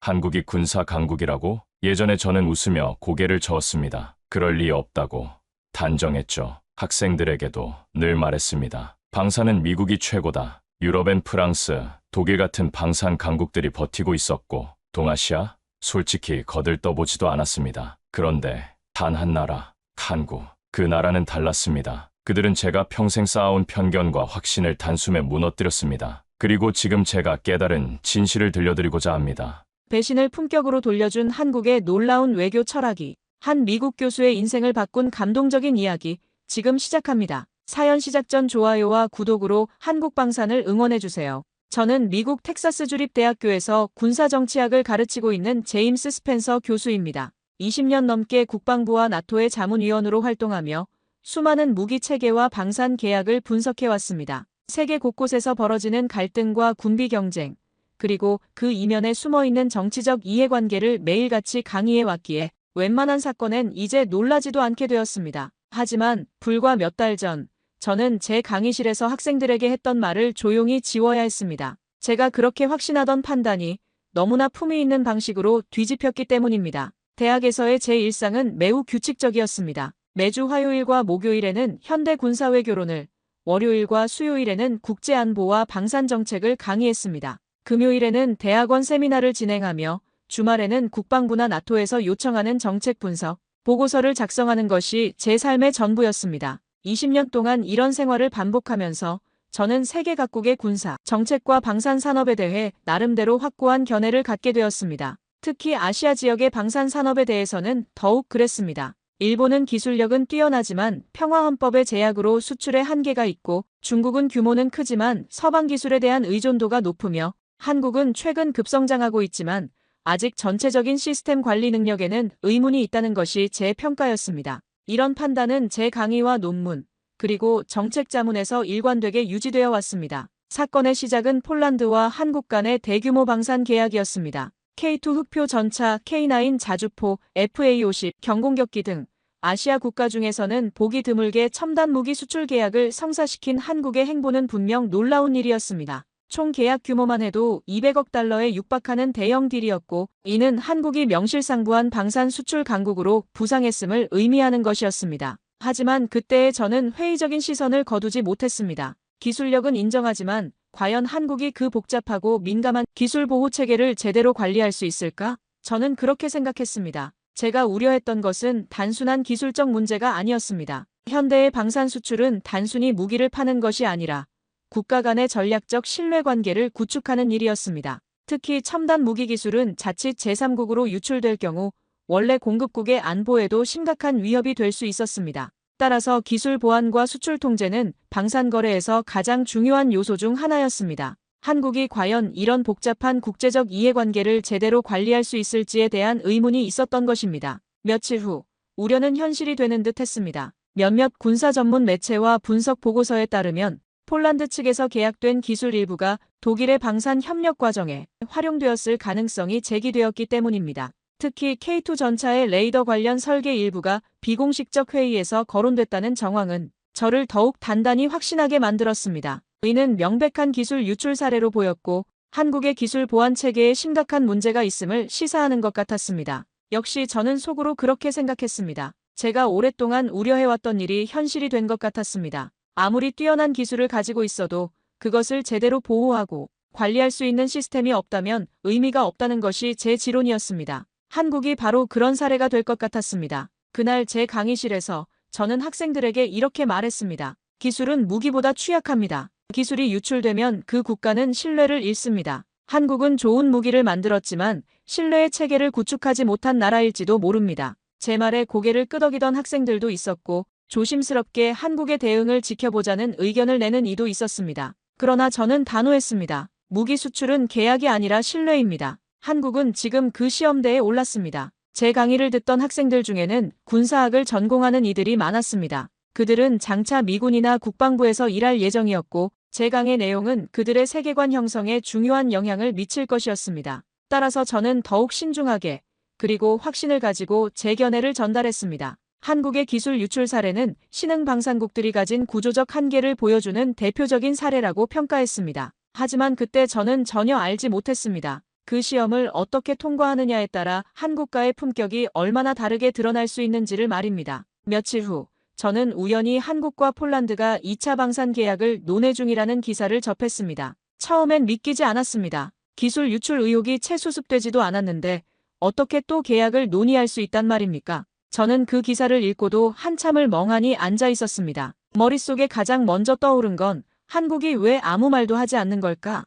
한국이 군사 강국이라고? 예전에 저는 웃으며 고개를 저었습니다. 그럴 리 없다고 단정했죠. 학생들에게도 늘 말했습니다. 방산은 미국이 최고다. 유럽엔 프랑스, 독일 같은 방산 강국들이 버티고 있었고 동아시아? 솔직히 거들떠보지도 않았습니다. 그런데 단 한 나라, 한국. 그 나라는 달랐습니다. 그들은 제가 평생 쌓아온 편견과 확신을 단숨에 무너뜨렸습니다. 그리고 지금 제가 깨달은 진실을 들려드리고자 합니다. 배신을 품격으로 돌려준 한국의 놀라운 외교 철학이 한 미국 교수의 인생을 바꾼 감동적인 이야기 지금 시작합니다. 사연 시작 전 좋아요와 구독으로 한국 방산을 응원해주세요. 저는 미국 텍사스 주립대학교에서 군사정치학을 가르치고 있는 제임스 스펜서 교수입니다. 20년 넘게 국방부와 나토의 자문위원으로 활동하며 수많은 무기 체계와 방산 계약을 분석해왔습니다. 세계 곳곳에서 벌어지는 갈등과 군비 경쟁, 그리고 그 이면에 숨어있는 정치적 이해관계를 매일같이 강의해왔기에 웬만한 사건엔 이제 놀라지도 않게 되었습니다. 하지만 불과 몇 달 전, 저는 제 강의실에서 학생들에게 했던 말을 조용히 지워야 했습니다. 제가 그렇게 확신하던 판단이 너무나 품위 있는 방식으로 뒤집혔기 때문입니다. 대학에서의 제 일상은 매우 규칙적이었습니다. 매주 화요일과 목요일에는 현대 군사외교론을, 월요일과 수요일에는 국제안보와 방산정책을 강의했습니다. 금요일에는 대학원 세미나를 진행하며 주말에는 국방부나 나토에서 요청하는 정책 분석, 보고서를 작성하는 것이 제 삶의 전부였습니다. 20년 동안 이런 생활을 반복하면서 저는 세계 각국의 군사, 정책과 방산 산업에 대해 나름대로 확고한 견해를 갖게 되었습니다. 특히 아시아 지역의 방산 산업에 대해서는 더욱 그랬습니다. 일본은 기술력은 뛰어나지만 평화헌법의 제약으로 수출에 한계가 있고 중국은 규모는 크지만 서방 기술에 대한 의존도가 높으며 한국은 최근 급성장하고 있지만 아직 전체적인 시스템 관리 능력에는 의문이 있다는 것이 제 평가였습니다. 이런 판단은 제 강의와 논문, 그리고 정책 자문에서 일관되게 유지되어 왔습니다. 사건의 시작은 폴란드와 한국 간의 대규모 방산 계약이었습니다. K2 흑표 전차, K9 자주포, FA50 경공격기 등 아시아 국가 중에서는 보기 드물게 첨단 무기 수출 계약을 성사시킨 한국의 행보는 분명 놀라운 일이었습니다. 총 계약 규모만 해도 200억 달러에 육박하는 대형 딜이었고 이는 한국이 명실상부한 방산 수출 강국으로 부상했음을 의미하는 것이었습니다. 하지만 그때의 저는 회의적인 시선을 거두지 못했습니다. 기술력은 인정하지만 과연 한국이 그 복잡하고 민감한 기술 보호 체계를 제대로 관리할 수 있을까? 저는 그렇게 생각했습니다. 제가 우려했던 것은 단순한 기술적 문제가 아니었습니다. 현대의 방산 수출은 단순히 무기를 파는 것이 아니라 국가 간의 전략적 신뢰관계를 구축하는 일이었습니다. 특히 첨단 무기 기술은 자칫 제3국으로 유출될 경우 원래 공급국의 안보에도 심각한 위협이 될 수 있었습니다. 따라서 기술 보안과 수출 통제는 방산 거래에서 가장 중요한 요소 중 하나였습니다. 한국이 과연 이런 복잡한 국제적 이해관계를 제대로 관리할 수 있을지에 대한 의문이 있었던 것입니다. 며칠 후 우려는 현실이 되는 듯 했습니다. 몇몇 군사 전문 매체와 분석 보고서에 따르면 폴란드 측에서 계약된 기술 일부가 독일의 방산 협력 과정에 활용되었을 가능성이 제기되었기 때문입니다. 특히 K2 전차의 레이더 관련 설계 일부가 비공식적 회의에서 거론됐다는 정황은 저를 더욱 단단히 확신하게 만들었습니다. 이는 명백한 기술 유출 사례로 보였고 한국의 기술 보안 체계에 심각한 문제가 있음을 시사하는 것 같았습니다. 역시 저는 속으로 그렇게 생각했습니다. 제가 오랫동안 우려해왔던 일이 현실이 된 것 같았습니다. 아무리 뛰어난 기술을 가지고 있어도 그것을 제대로 보호하고 관리할 수 있는 시스템이 없다면 의미가 없다는 것이 제 지론이었습니다. 한국이 바로 그런 사례가 될 것 같았습니다. 그날 제 강의실에서 저는 학생들에게 이렇게 말했습니다. 기술은 무기보다 취약합니다. 기술이 유출되면 그 국가는 신뢰를 잃습니다. 한국은 좋은 무기를 만들었지만 신뢰의 체계를 구축하지 못한 나라일지도 모릅니다. 제 말에 고개를 끄덕이던 학생들도 있었고 조심스럽게 한국의 대응을 지켜보자는 의견을 내는 이도 있었습니다. 그러나 저는 단호했습니다. 무기 수출은 계약이 아니라 신뢰입니다. 한국은 지금 그 시험대에 올랐습니다. 제 강의를 듣던 학생들 중에는 군사학을 전공하는 이들이 많았습니다. 그들은 장차 미군이나 국방부에서 일할 예정이었고 제 강의 내용은 그들의 세계관 형성에 중요한 영향을 미칠 것이었습니다. 따라서 저는 더욱 신중하게 그리고 확신을 가지고 제 견해를 전달했습니다. 한국의 기술 유출 사례는 신흥 방산국들이 가진 구조적 한계를 보여주는 대표적인 사례라고 평가했습니다. 하지만 그때 저는 전혀 알지 못했습니다. 그 시험을 어떻게 통과하느냐에 따라 한국과의 품격이 얼마나 다르게 드러날 수 있는지를 말입니다. 며칠 후 저는 우연히 한국과 폴란드가 2차 방산 계약을 논의 중이라는 기사를 접했습니다. 처음엔 믿기지 않았습니다. 기술 유출 의혹이 채 수습되지도 않았는데 어떻게 또 계약을 논의할 수 있단 말입니까? 저는 그 기사를 읽고도 한참을 멍하니 앉아 있었습니다. 머릿속에 가장 먼저 떠오른 건 한국이 왜 아무 말도 하지 않는 걸까?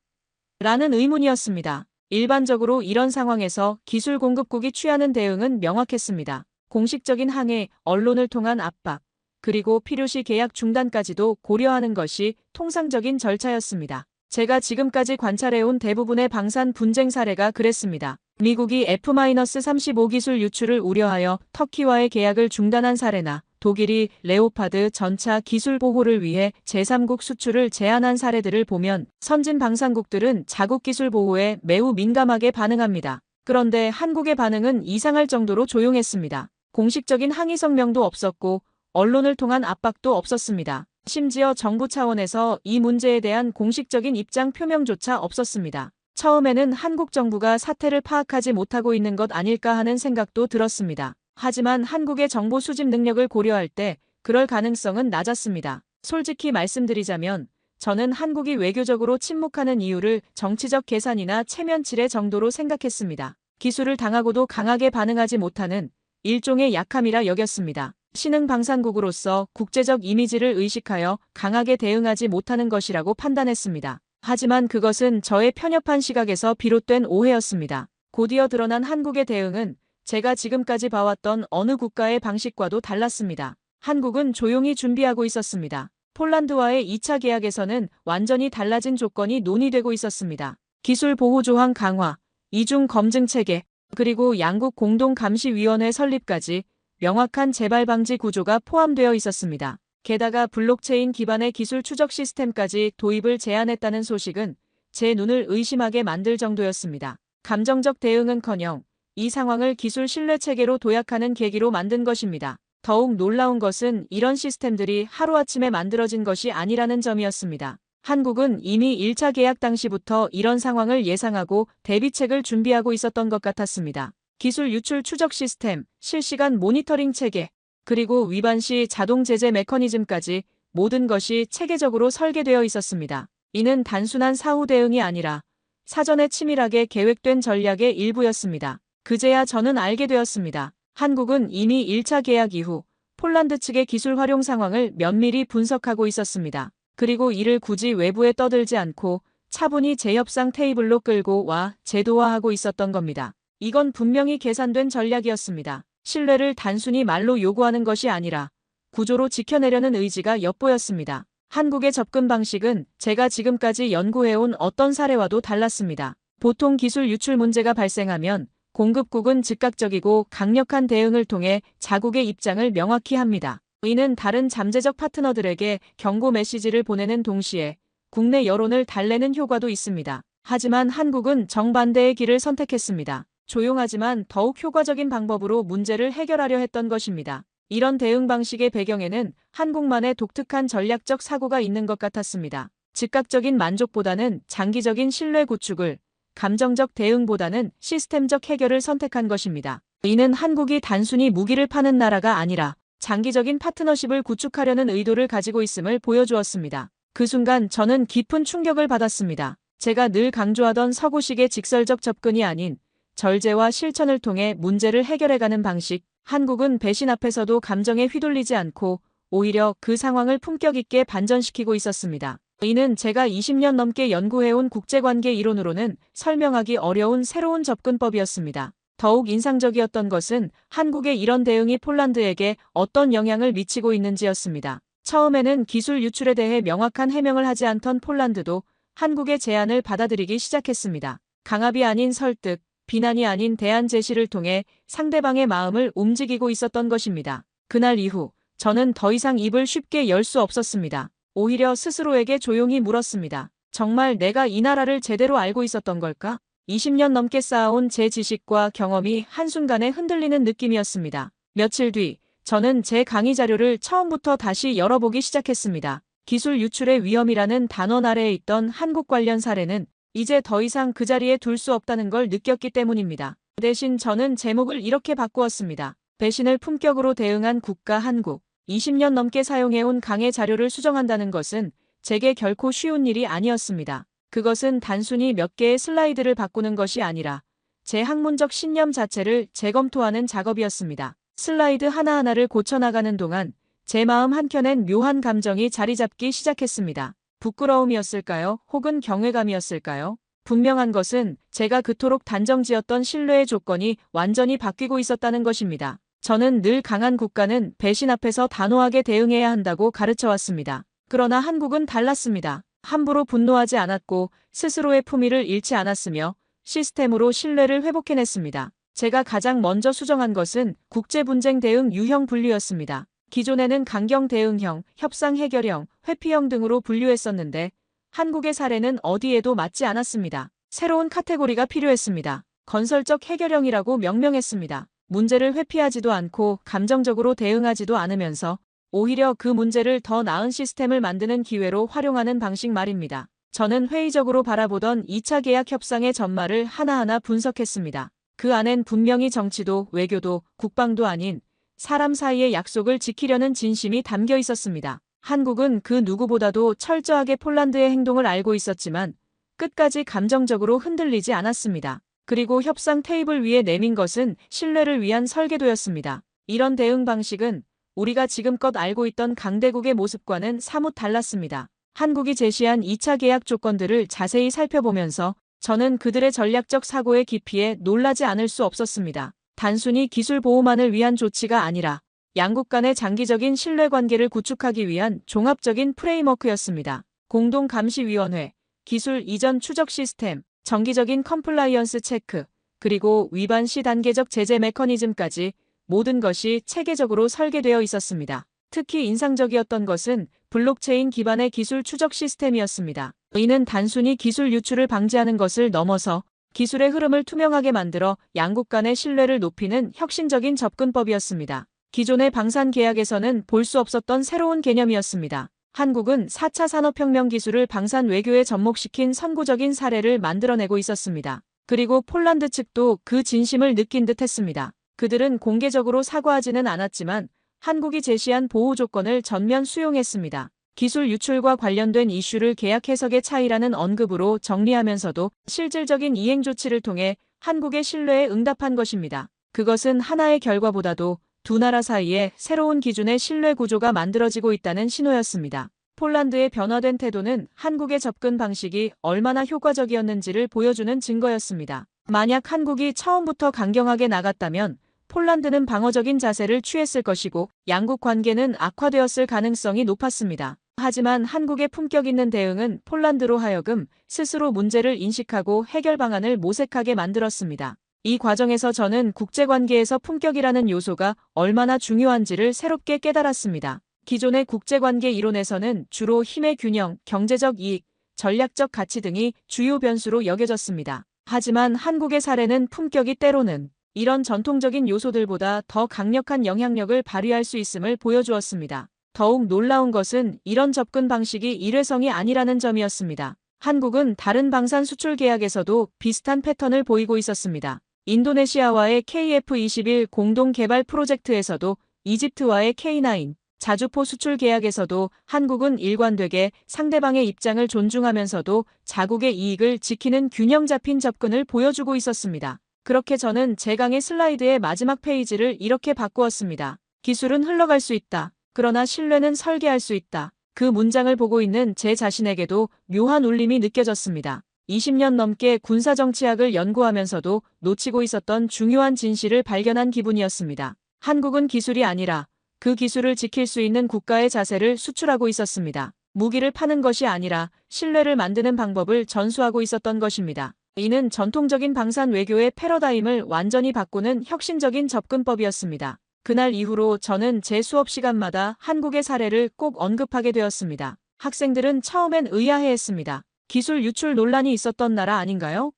라는 의문이었습니다. 일반적으로 이런 상황에서 기술 공급국이 취하는 대응은 명확했습니다. 공식적인 항해, 언론을 통한 압박, 그리고 필요시 계약 중단까지도 고려하는 것이 통상적인 절차였습니다. 제가 지금까지 관찰해온 대부분의 방산 분쟁 사례가 그랬습니다. 미국이 F-35 기술 유출을 우려하여 터키와의 계약을 중단한 사례나 독일이 레오파드 전차 기술 보호를 위해 제3국 수출을 제한한 사례들을 보면 선진 방산국들은 자국 기술 보호에 매우 민감하게 반응합니다. 그런데 한국의 반응은 이상할 정도로 조용했습니다. 공식적인 항의 성명도 없었고 언론을 통한 압박도 없었습니다. 심지어 정부 차원에서 이 문제에 대한 공식적인 입장 표명조차 없었습니다. 처음에는 한국 정부가 사태를 파악하지 못하고 있는 것 아닐까 하는 생각도 들었습니다. 하지만 한국의 정보 수집 능력을 고려할 때 그럴 가능성은 낮았습니다. 솔직히 말씀드리자면 저는 한국이 외교적으로 침묵하는 이유를 정치적 계산이나 체면치레 정도로 생각했습니다. 기술을 당하고도 강하게 반응하지 못하는 일종의 약함이라 여겼습니다. 신흥 방산국으로서 국제적 이미지를 의식하여 강하게 대응하지 못하는 것이라고 판단했습니다. 하지만 그것은 저의 편협한 시각에서 비롯된 오해였습니다. 곧이어 드러난 한국의 대응은 제가 지금까지 봐왔던 어느 국가의 방식과도 달랐습니다. 한국은 조용히 준비하고 있었습니다. 폴란드와의 2차 계약에서는 완전히 달라진 조건이 논의되고 있었습니다. 기술 보호 조항 강화, 이중 검증 체계, 그리고 양국 공동 감시위원회 설립까지 명확한 재발 방지 구조가 포함되어 있었습니다. 게다가 블록체인 기반의 기술 추적 시스템까지 도입을 제안했다는 소식은 제 눈을 의심하게 만들 정도였습니다. 감정적 대응은커녕 이 상황을 기술 신뢰 체계로 도약하는 계기로 만든 것입니다. 더욱 놀라운 것은 이런 시스템들이 하루아침에 만들어진 것이 아니라는 점이었습니다. 한국은 이미 1차 계약 당시부터 이런 상황을 예상하고 대비책을 준비하고 있었던 것 같았습니다. 기술 유출 추적 시스템, 실시간 모니터링 체계, 그리고 위반 시 자동 제재 메커니즘까지 모든 것이 체계적으로 설계되어 있었습니다. 이는 단순한 사후 대응이 아니라 사전에 치밀하게 계획된 전략의 일부였습니다. 그제야 저는 알게 되었습니다. 한국은 이미 1차 계약 이후 폴란드 측의 기술 활용 상황을 면밀히 분석하고 있었습니다. 그리고 이를 굳이 외부에 떠들지 않고 차분히 재협상 테이블로 끌고 와 제도화하고 있었던 겁니다. 이건 분명히 계산된 전략이었습니다. 신뢰를 단순히 말로 요구하는 것이 아니라 구조로 지켜내려는 의지가 엿보였습니다. 한국의 접근 방식은 제가 지금까지 연구해온 어떤 사례와도 달랐습니다. 보통 기술 유출 문제가 발생하면 공급국은 즉각적이고 강력한 대응을 통해 자국의 입장을 명확히 합니다. 이는 다른 잠재적 파트너들에게 경고 메시지를 보내는 동시에 국내 여론을 달래는 효과도 있습니다. 하지만 한국은 정반대의 길을 선택했습니다. 조용하지만 더욱 효과적인 방법으로 문제를 해결하려 했던 것입니다. 이런 대응 방식의 배경에는 한국만의 독특한 전략적 사고가 있는 것 같았습니다. 즉각적인 만족보다는 장기적인 신뢰 구축을, 감정적 대응보다는 시스템적 해결을 선택한 것입니다. 이는 한국이 단순히 무기를 파는 나라가 아니라 장기적인 파트너십을 구축하려는 의도를 가지고 있음을 보여주었습니다. 그 순간 저는 깊은 충격을 받았습니다. 제가 늘 강조하던 서구식의 직설적 접근이 아닌 절제와 실천을 통해 문제를 해결해가는 방식, 한국은 배신 앞에서도 감정에 휘둘리지 않고 오히려 그 상황을 품격 있게 반전시키고 있었습니다. 이는 제가 20년 넘게 연구해온 국제관계 이론으로는 설명하기 어려운 새로운 접근법이었습니다. 더욱 인상적이었던 것은 한국의 이런 대응이 폴란드에게 어떤 영향을 미치고 있는지였습니다. 처음에는 기술 유출에 대해 명확한 해명을 하지 않던 폴란드도 한국의 제안을 받아들이기 시작했습니다. 강압이 아닌 설득, 비난이 아닌 대안 제시를 통해 상대방의 마음을 움직이고 있었던 것입니다. 그날 이후 저는 더 이상 입을 쉽게 열 수 없었습니다. 오히려 스스로에게 조용히 물었습니다. 정말 내가 이 나라를 제대로 알고 있었던 걸까? 20년 넘게 쌓아온 제 지식과 경험이 한순간에 흔들리는 느낌이었습니다. 며칠 뒤 저는 제 강의 자료를 처음부터 다시 열어보기 시작했습니다. 기술 유출의 위험이라는 단원 아래에 있던 한국 관련 사례는 이제 더 이상 그 자리에 둘 수 없다는 걸 느꼈기 때문입니다. 대신 저는 제목을 이렇게 바꾸었습니다. 배신을 품격으로 대응한 국가 한국. 20년 넘게 사용해온 강의 자료를 수정한다는 것은 제게 결코 쉬운 일이 아니었습니다. 그것은 단순히 몇 개의 슬라이드를 바꾸는 것이 아니라 제 학문적 신념 자체를 재검토하는 작업이었습니다. 슬라이드 하나하나를 고쳐나가는 동안 제 마음 한켠엔 묘한 감정이 자리 잡기 시작했습니다. 부끄러움이었을까요? 혹은 경외감이었을까요? 분명한 것은 제가 그토록 단정지었던 신뢰의 조건이 완전히 바뀌고 있었다는 것입니다. 저는 늘 강한 국가는 배신 앞에서 단호하게 대응해야 한다고 가르쳐왔습니다. 그러나 한국은 달랐습니다. 함부로 분노하지 않았고 스스로의 품위를 잃지 않았으며 시스템으로 신뢰를 회복해냈습니다. 제가 가장 먼저 수정한 것은 국제분쟁 대응 유형 분류였습니다. 기존에는 강경 대응형, 협상 해결형, 회피형 등으로 분류했었는데 한국의 사례는 어디에도 맞지 않았습니다. 새로운 카테고리가 필요했습니다. 건설적 해결형이라고 명명했습니다. 문제를 회피하지도 않고 감정적으로 대응하지도 않으면서 오히려 그 문제를 더 나은 시스템을 만드는 기회로 활용하는 방식 말입니다. 저는 회의적으로 바라보던 2차 계약 협상의 전말을 하나하나 분석했습니다. 그 안엔 분명히 정치도 외교도 국방도 아닌 사람 사이의 약속을 지키려는 진심이 담겨 있었습니다. 한국은 그 누구보다도 철저하게 폴란드의 행동을 알고 있었지만 끝까지 감정적으로 흔들리지 않았습니다. 그리고 협상 테이블 위에 내민 것은 신뢰를 위한 설계도였습니다. 이런 대응 방식은 우리가 지금껏 알고 있던 강대국의 모습과는 사뭇 달랐습니다. 한국이 제시한 2차 계약 조건들을 자세히 살펴보면서 저는 그들의 전략적 사고의 깊이에 놀라지 않을 수 없었습니다. 단순히 기술 보호만을 위한 조치가 아니라 양국 간의 장기적인 신뢰관계를 구축하기 위한 종합적인 프레임워크였습니다. 공동감시위원회, 기술 이전 추적 시스템, 정기적인 컴플라이언스 체크, 그리고 위반 시 단계적 제재 메커니즘까지 모든 것이 체계적으로 설계되어 있었습니다. 특히 인상적이었던 것은 블록체인 기반의 기술 추적 시스템이었습니다. 이는 단순히 기술 유출을 방지하는 것을 넘어서 기술의 흐름을 투명하게 만들어 양국 간의 신뢰를 높이는 혁신적인 접근법이었습니다. 기존의 방산 계약에서는 볼 수 없었던 새로운 개념이었습니다. 한국은 4차 산업혁명 기술을 방산 외교에 접목시킨 선구적인 사례를 만들어내고 있었습니다. 그리고 폴란드 측도 그 진심을 느낀 듯 했습니다. 그들은 공개적으로 사과하지는 않았지만 한국이 제시한 보호 조건을 전면 수용했습니다. 기술 유출과 관련된 이슈를 계약 해석의 차이라는 언급으로 정리하면서도 실질적인 이행 조치를 통해 한국의 신뢰에 응답한 것입니다. 그것은 하나의 결과보다도 두 나라 사이에 새로운 기준의 신뢰 구조가 만들어지고 있다는 신호였습니다. 폴란드의 변화된 태도는 한국의 접근 방식이 얼마나 효과적이었는지를 보여주는 증거였습니다. 만약 한국이 처음부터 강경하게 나갔다면 폴란드는 방어적인 자세를 취했을 것이고 양국 관계는 악화되었을 가능성이 높았습니다. 하지만 한국의 품격 있는 대응은 폴란드로 하여금 스스로 문제를 인식하고 해결 방안을 모색하게 만들었습니다. 이 과정에서 저는 국제관계에서 품격이라는 요소가 얼마나 중요한지를 새롭게 깨달았습니다. 기존의 국제관계 이론에서는 주로 힘의 균형, 경제적 이익, 전략적 가치 등이 주요 변수로 여겨졌습니다. 하지만 한국의 사례는 품격이 때로는 이런 전통적인 요소들보다 더 강력한 영향력을 발휘할 수 있음을 보여주었습니다. 더욱 놀라운 것은 이런 접근 방식이 일회성이 아니라는 점이었습니다. 한국은 다른 방산 수출 계약에서도 비슷한 패턴을 보이고 있었습니다. 인도네시아와의 KF21 공동 개발 프로젝트에서도 이집트와의 K9 자주포 수출 계약에서도 한국은 일관되게 상대방의 입장을 존중하면서도 자국의 이익을 지키는 균형 잡힌 접근을 보여주고 있었습니다. 그렇게 저는 제 강의 슬라이드의 마지막 페이지를 이렇게 바꾸었습니다. 기술은 흘러갈 수 있다. 그러나 신뢰는 설계할 수 있다. 그 문장을 보고 있는 제 자신에게도 묘한 울림이 느껴졌습니다. 20년 넘게 군사정치학을 연구하면서도 놓치고 있었던 중요한 진실을 발견한 기분이었습니다. 한국은 기술이 아니라 그 기술을 지킬 수 있는 국가의 자세를 수출하고 있었습니다. 무기를 파는 것이 아니라 신뢰를 만드는 방법을 전수하고 있었던 것입니다. 이는 전통적인 방산 외교의 패러다임을 완전히 바꾸는 혁신적인 접근법이었습니다. 그날 이후로 저는 제 수업 시간마다 한국의 사례를 꼭 언급하게 되었습니다. 학생들은 처음엔 의아해했습니다. 기술 유출 논란이 있었던 나라 아닌가요?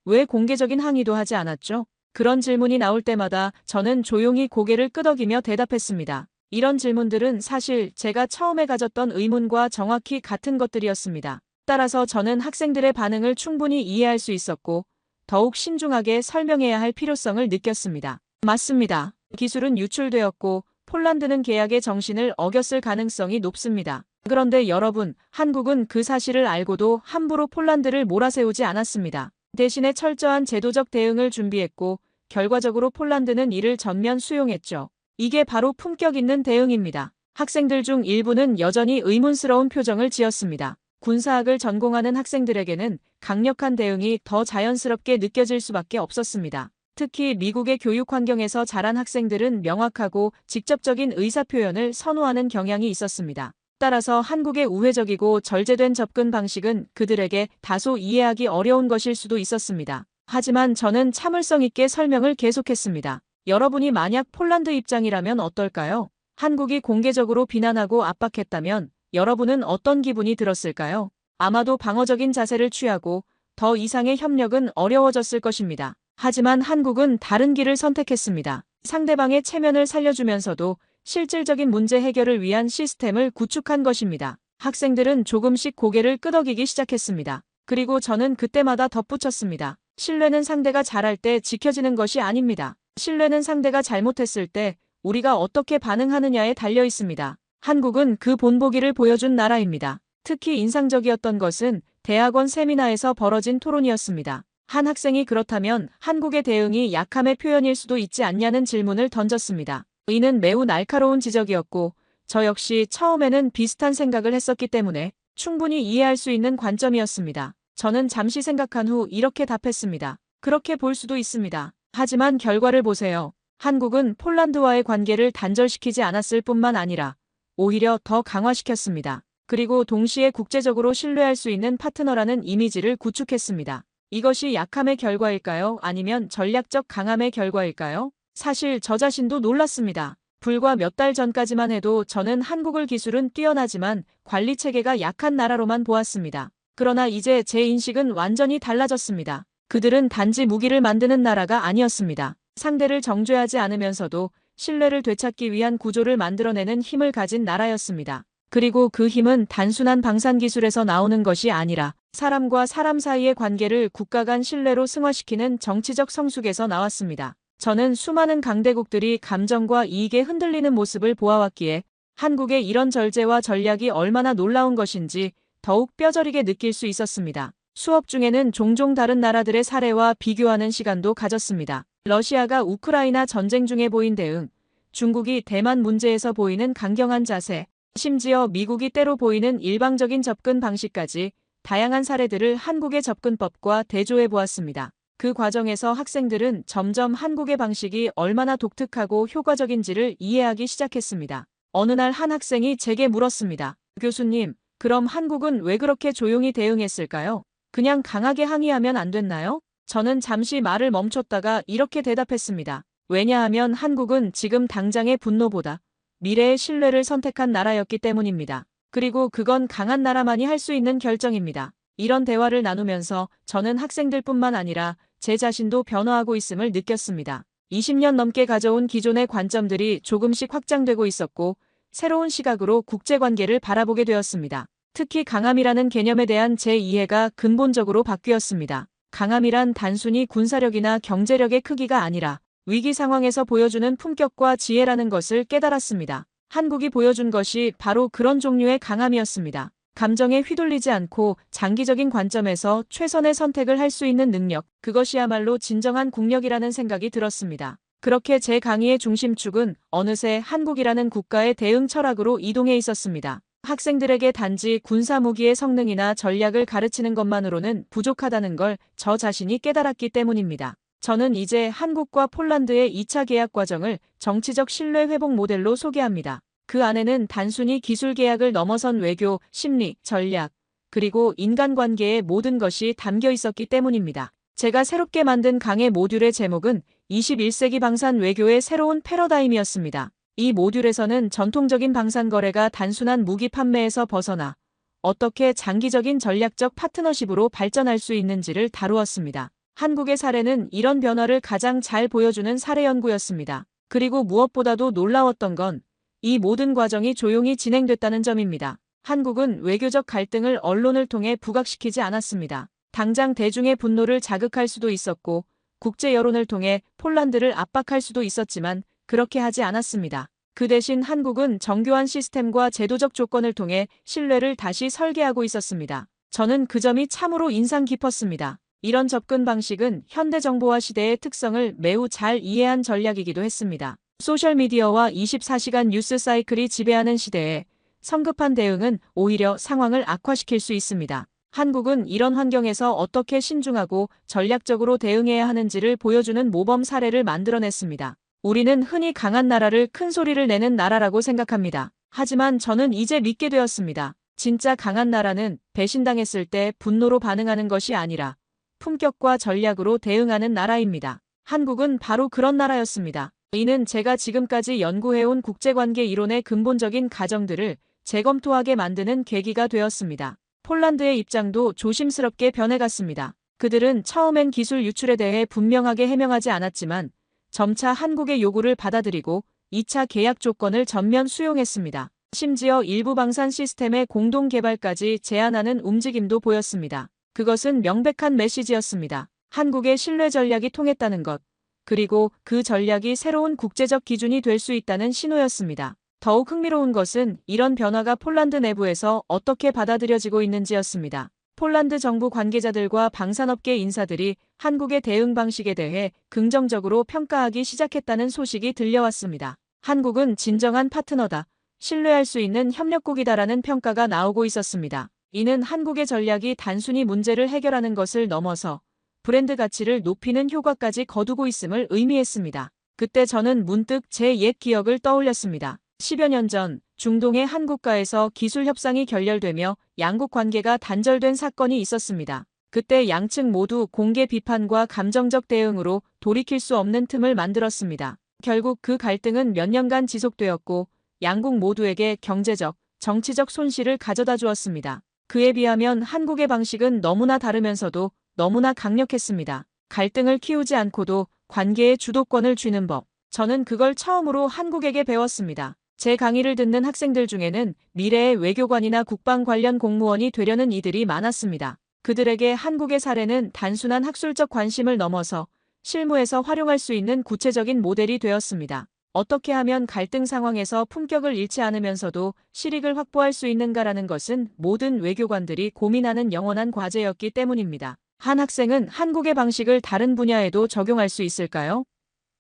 왜 공개적인 항의도 하지 않았죠? 그런 질문이 나올 때마다 저는 조용히 고개를 끄덕이며 대답했습니다. 이런 질문들은 사실 제가 처음에 가졌던 의문과 정확히 같은 것들이었습니다. 따라서 저는 학생들의 반응을 충분히 이해할 수 있었고 더욱 신중하게 설명해야 할 필요성을 느꼈습니다. 맞습니다. 기술은 유출되었고 폴란드는 계약의 정신을 어겼을 가능성이 높습니다. 그런데 여러분, 한국은 그 사실을 알고도 함부로 폴란드를 몰아세우지 않았습니다. 대신에 철저한 제도적 대응을 준비했고 결과적으로 폴란드는 이를 전면 수용했죠. 이게 바로 품격 있는 대응입니다. 학생들 중 일부는 여전히 의문스러운 표정을 지었습니다. 군사학을 전공하는 학생들에게는 강력한 대응이 더 자연스럽게 느껴질 수밖에 없었습니다. 특히 미국의 교육 환경에서 자란 학생들은 명확하고 직접적인 의사표현을 선호하는 경향이 있었습니다. 따라서 한국의 우회적이고 절제된 접근 방식은 그들에게 다소 이해하기 어려운 것일 수도 있었습니다. 하지만 저는 참을성 있게 설명을 계속했습니다. 여러분이 만약 폴란드 입장이라면 어떨까요? 한국이 공개적으로 비난하고 압박했다면 여러분은 어떤 기분이 들었을까요? 아마도 방어적인 자세를 취하고 더 이상의 협력은 어려워졌을 것입니다. 하지만 한국은 다른 길을 선택했습니다. 상대방의 체면을 살려주면서도 실질적인 문제 해결을 위한 시스템을 구축한 것입니다. 학생들은 조금씩 고개를 끄덕이기 시작했습니다. 그리고 저는 그때마다 덧붙였습니다. 신뢰는 상대가 잘할 때 지켜지는 것이 아닙니다. 신뢰는 상대가 잘못했을 때 우리가 어떻게 반응하느냐에 달려 있습니다. 한국은 그 본보기를 보여준 나라입니다. 특히 인상적이었던 것은 대학원 세미나에서 벌어진 토론이었습니다. 한 학생이 그렇다면 한국의 대응이 약함의 표현일 수도 있지 않냐는 질문을 던졌습니다. 이는 매우 날카로운 지적이었고 저 역시 처음에는 비슷한 생각을 했었기 때문에 충분히 이해할 수 있는 관점이었습니다. 저는 잠시 생각한 후 이렇게 답했습니다. 그렇게 볼 수도 있습니다. 하지만 결과를 보세요. 한국은 폴란드와의 관계를 단절시키지 않았을 뿐만 아니라 오히려 더 강화시켰습니다. 그리고 동시에 국제적으로 신뢰할 수 있는 파트너라는 이미지를 구축했습니다. 이것이 약함의 결과일까요? 아니면 전략적 강함의 결과일까요? 사실 저 자신도 놀랐습니다. 불과 몇 달 전까지만 해도 저는 한국을 기술은 뛰어나지만 관리 체계가 약한 나라로만 보았습니다. 그러나 이제 제 인식은 완전히 달라졌습니다. 그들은 단지 무기를 만드는 나라가 아니었습니다. 상대를 정죄하지 않으면서도 신뢰를 되찾기 위한 구조를 만들어내는 힘을 가진 나라였습니다. 그리고 그 힘은 단순한 방산기술에서 나오는 것이 아니라 사람과 사람 사이의 관계를 국가 간 신뢰로 승화시키는 정치적 성숙에서 나왔습니다. 저는 수많은 강대국들이 감정과 이익에 흔들리는 모습을 보아왔기에 한국의 이런 절제와 전략이 얼마나 놀라운 것인지 더욱 뼈저리게 느낄 수 있었습니다. 수업 중에는 종종 다른 나라들의 사례와 비교하는 시간도 가졌습니다. 러시아가 우크라이나 전쟁 중에 보인 대응, 중국이 대만 문제에서 보이는 강경한 자세, 심지어 미국이 때로 보이는 일방적인 접근 방식까지 다양한 사례들을 한국의 접근법과 대조해 보았습니다. 그 과정에서 학생들은 점점 한국의 방식이 얼마나 독특하고 효과적인지를 이해하기 시작했습니다. 어느 날 한 학생이 제게 물었습니다. 교수님, 그럼 한국은 왜 그렇게 조용히 대응했을까요? 그냥 강하게 항의하면 안 됐나요? 저는 잠시 말을 멈췄다가 이렇게 대답했습니다. 왜냐하면 한국은 지금 당장의 분노보다 미래의 신뢰를 선택한 나라였기 때문입니다. 그리고 그건 강한 나라만이 할 수 있는 결정입니다. 이런 대화를 나누면서 저는 학생들뿐만 아니라 제 자신도 변화하고 있음을 느꼈습니다. 20년 넘게 가져온 기존의 관점들이 조금씩 확장되고 있었고 새로운 시각으로 국제관계를 바라보게 되었습니다. 특히 강함이라는 개념에 대한 제 이해가 근본적으로 바뀌었습니다. 강함이란 단순히 군사력이나 경제력의 크기가 아니라 위기 상황에서 보여주는 품격과 지혜라는 것을 깨달았습니다. 한국이 보여준 것이 바로 그런 종류의 강함이었습니다. 감정에 휘둘리지 않고 장기적인 관점에서 최선의 선택을 할 수 있는 능력, 그것이야말로 진정한 국력이라는 생각이 들었습니다. 그렇게 제 강의의 중심축은 어느새 한국이라는 국가의 대응 철학으로 이동해 있었습니다. 학생들에게 단지 군사무기의 성능이나 전략을 가르치는 것만으로는 부족하다는 걸 저 자신이 깨달았기 때문입니다. 저는 이제 한국과 폴란드의 2차 계약 과정을 정치적 신뢰 회복 모델로 소개합니다. 그 안에는 단순히 기술 계약을 넘어선 외교, 심리, 전략, 그리고 인간관계의 모든 것이 담겨 있었기 때문입니다. 제가 새롭게 만든 강의 모듈의 제목은 21세기 방산 외교의 새로운 패러다임이었습니다. 이 모듈에서는 전통적인 방산 거래가 단순한 무기 판매에서 벗어나 어떻게 장기적인 전략적 파트너십으로 발전할 수 있는지를 다루었습니다. 한국의 사례는 이런 변화를 가장 잘 보여주는 사례 연구였습니다. 그리고 무엇보다도 놀라웠던 건 이 모든 과정이 조용히 진행됐다는 점입니다. 한국은 외교적 갈등을 언론을 통해 부각시키지 않았습니다. 당장 대중의 분노를 자극할 수도 있었고 국제 여론을 통해 폴란드를 압박할 수도 있었지만 그렇게 하지 않았습니다. 그 대신 한국은 정교한 시스템과 제도적 조건을 통해 신뢰를 다시 설계하고 있었습니다. 저는 그 점이 참으로 인상 깊었습니다. 이런 접근 방식은 현대 정보화 시대의 특성을 매우 잘 이해한 전략이기도 했습니다. 소셜미디어와 24시간 뉴스 사이클이 지배하는 시대에 성급한 대응은 오히려 상황을 악화시킬 수 있습니다. 한국은 이런 환경에서 어떻게 신중하고 전략적으로 대응해야 하는지를 보여주는 모범 사례를 만들어냈습니다. 우리는 흔히 강한 나라를 큰 소리를 내는 나라라고 생각합니다. 하지만 저는 이제 믿게 되었습니다. 진짜 강한 나라는 배신당했을 때 분노로 반응하는 것이 아니라 품격과 전략으로 대응하는 나라입니다. 한국은 바로 그런 나라였습니다. 이는 제가 지금까지 연구해온 국제관계 이론의 근본적인 가정들을 재검토하게 만드는 계기가 되었습니다. 폴란드의 입장도 조심스럽게 변해갔습니다. 그들은 처음엔 기술 유출에 대해 분명하게 해명하지 않았지만 점차 한국의 요구를 받아들이고 2차 계약 조건을 전면 수용했습니다. 심지어 일부 방산 시스템의 공동 개발까지 제안하는 움직임도 보였습니다. 그것은 명백한 메시지였습니다. 한국의 신뢰 전략이 통했다는 것, 그리고 그 전략이 새로운 국제적 기준이 될 수 있다는 신호였습니다. 더욱 흥미로운 것은 이런 변화가 폴란드 내부에서 어떻게 받아들여지고 있는지였습니다. 폴란드 정부 관계자들과 방산업계 인사들이 한국의 대응 방식에 대해 긍정적으로 평가하기 시작했다는 소식이 들려왔습니다. 한국은 진정한 파트너다, 신뢰할 수 있는 협력국이다라는 평가가 나오고 있었습니다. 이는 한국의 전략이 단순히 문제를 해결하는 것을 넘어서 브랜드 가치를 높이는 효과까지 거두고 있음을 의미했습니다. 그때 저는 문득 제 옛 기억을 떠올렸습니다. 10여 년 전 중동의 한 국가에서 기술 협상이 결렬되며 양국 관계가 단절된 사건이 있었습니다. 그때 양측 모두 공개 비판과 감정적 대응으로 돌이킬 수 없는 틈을 만들었습니다. 결국 그 갈등은 몇 년간 지속되었고 양국 모두에게 경제적, 정치적 손실을 가져다 주었습니다. 그에 비하면 한국의 방식은 너무나 다르면서도 너무나 강력했습니다. 갈등을 키우지 않고도 관계의 주도권을 쥐는 법. 저는 그걸 처음으로 한국에게 배웠습니다. 제 강의를 듣는 학생들 중에는 미래의 외교관이나 국방 관련 공무원이 되려는 이들이 많았습니다. 그들에게 한국의 사례는 단순한 학술적 관심을 넘어서 실무에서 활용할 수 있는 구체적인 모델이 되었습니다. 어떻게 하면 갈등 상황에서 품격을 잃지 않으면서도 실익을 확보할 수 있는가라는 것은 모든 외교관들이 고민하는 영원한 과제였기 때문입니다. 한 학생은 한국의 방식을 다른 분야에도 적용할 수 있을까요?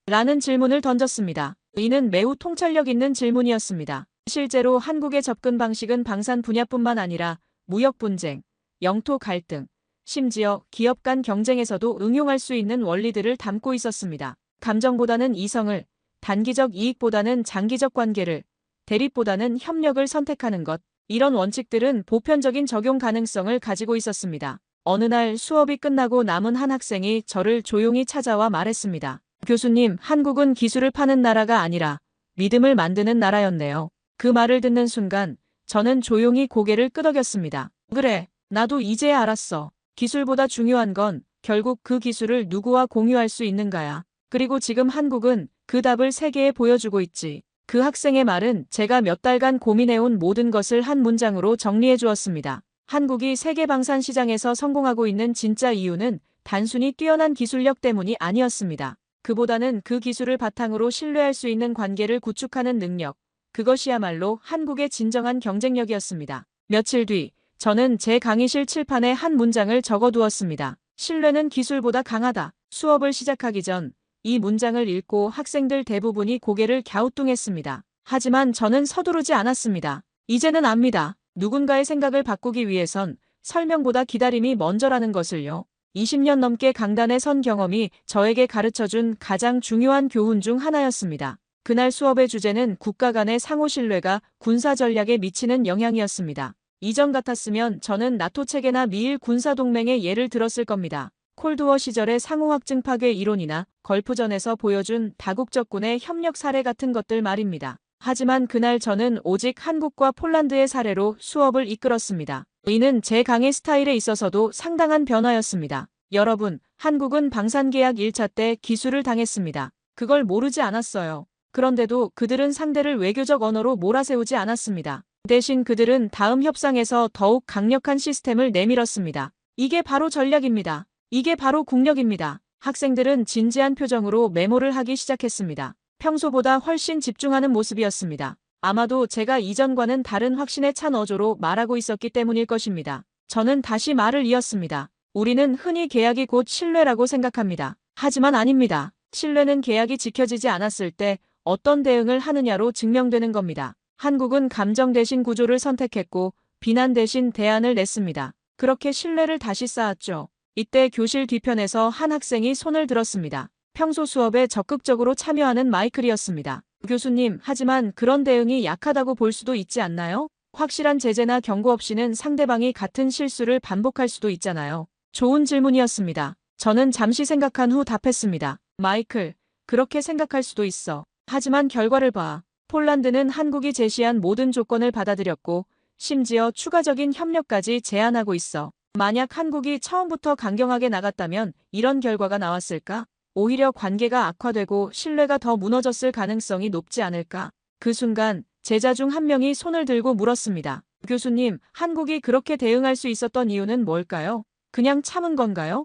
라는 질문을 던졌습니다. 이는 매우 통찰력 있는 질문이었습니다. 실제로 한국의 접근 방식은 방산 분야뿐만 아니라 무역 분쟁, 영토 갈등, 심지어 기업 간 경쟁에서도 응용할 수 있는 원리들을 담고 있었습니다. 감정보다는 이성을, 단기적 이익보다는 장기적 관계를, 대립보다는 협력을 선택하는 것. 이런 원칙들은 보편적인 적용 가능성을 가지고 있었습니다. 어느 날 수업이 끝나고 남은 한 학생이 저를 조용히 찾아와 말했습니다. 교수님, 한국은 기술을 파는 나라가 아니라 믿음을 만드는 나라였네요. 그 말을 듣는 순간 저는 조용히 고개를 끄덕였습니다. 그래, 나도 이제야 알았어. 기술보다 중요한 건 결국 그 기술을 누구와 공유할 수 있는가야. 그리고 지금 한국은 그 답을 세계에 보여주고 있지. 그 학생의 말은 제가 몇 달간 고민해온 모든 것을 한 문장으로 정리해 주었습니다. 한국이 세계 방산 시장에서 성공하고 있는 진짜 이유는 단순히 뛰어난 기술력 때문이 아니었습니다. 그보다는 그 기술을 바탕으로 신뢰할 수 있는 관계를 구축하는 능력, 그것이야말로 한국의 진정한 경쟁력이었습니다. 며칠 뒤, 저는 제 강의실 칠판에 한 문장을 적어두었습니다. 신뢰는 기술보다 강하다. 수업을 시작하기 전 이 문장을 읽고 학생들 대부분이 고개를 갸우뚱했습니다. 하지만 저는 서두르지 않았습니다. 이제는 압니다. 누군가의 생각을 바꾸기 위해선 설명보다 기다림이 먼저라는 것을요. 20년 넘게 강단에 선 경험이 저에게 가르쳐준 가장 중요한 교훈 중 하나였습니다. 그날 수업의 주제는 국가 간의 상호 신뢰가 군사 전략에 미치는 영향이었습니다. 이전 같았으면 저는 나토 체계나 미일 군사동맹의 예를 들었을 겁니다. 콜드워 시절의 상호 확증 파괴 이론이나 걸프전에서 보여준 다국적군의 협력 사례 같은 것들 말입니다. 하지만 그날 저는 오직 한국과 폴란드의 사례로 수업을 이끌었습니다. 이는 제 강의 스타일에 있어서도 상당한 변화였습니다. 여러분, 한국은 방산계약 1차 때 기술을 당했습니다. 그걸 모르지 않았어요. 그런데도 그들은 상대를 외교적 언어로 몰아세우지 않았습니다. 대신 그들은 다음 협상에서 더욱 강력한 시스템을 내밀었습니다. 이게 바로 전략입니다. 이게 바로 국력입니다. 학생들은 진지한 표정으로 메모를 하기 시작했습니다. 평소보다 훨씬 집중하는 모습이었습니다. 아마도 제가 이전과는 다른 확신에 찬 어조로 말하고 있었기 때문일 것입니다. 저는 다시 말을 이었습니다. 우리는 흔히 계약이 곧 신뢰라고 생각합니다. 하지만 아닙니다. 신뢰는 계약이 지켜지지 않았을 때 어떤 대응을 하느냐로 증명되는 겁니다. 한국은 감정 대신 구조를 선택했고 비난 대신 대안을 냈습니다. 그렇게 신뢰를 다시 쌓았죠. 이때 교실 뒤편에서 한 학생이 손을 들었습니다. 평소 수업에 적극적으로 참여하는 마이클이었습니다. 교수님, 하지만 그런 대응이 약하다고 볼 수도 있지 않나요? 확실한 제재나 경고 없이는 상대방이 같은 실수를 반복할 수도 있잖아요. 좋은 질문이었습니다. 저는 잠시 생각한 후 답했습니다. 마이클, 그렇게 생각할 수도 있어. 하지만 결과를 봐. 폴란드는 한국이 제시한 모든 조건을 받아들였고 심지어 추가적인 협력까지 제안하고 있어. 만약 한국이 처음부터 강경하게 나갔다면 이런 결과가 나왔을까? 오히려 관계가 악화되고 신뢰가 더 무너졌을 가능성이 높지 않을까? 그 순간 제자 중 한 명이 손을 들고 물었습니다. 교수님, 한국이 그렇게 대응할 수 있었던 이유는 뭘까요? 그냥 참은 건가요?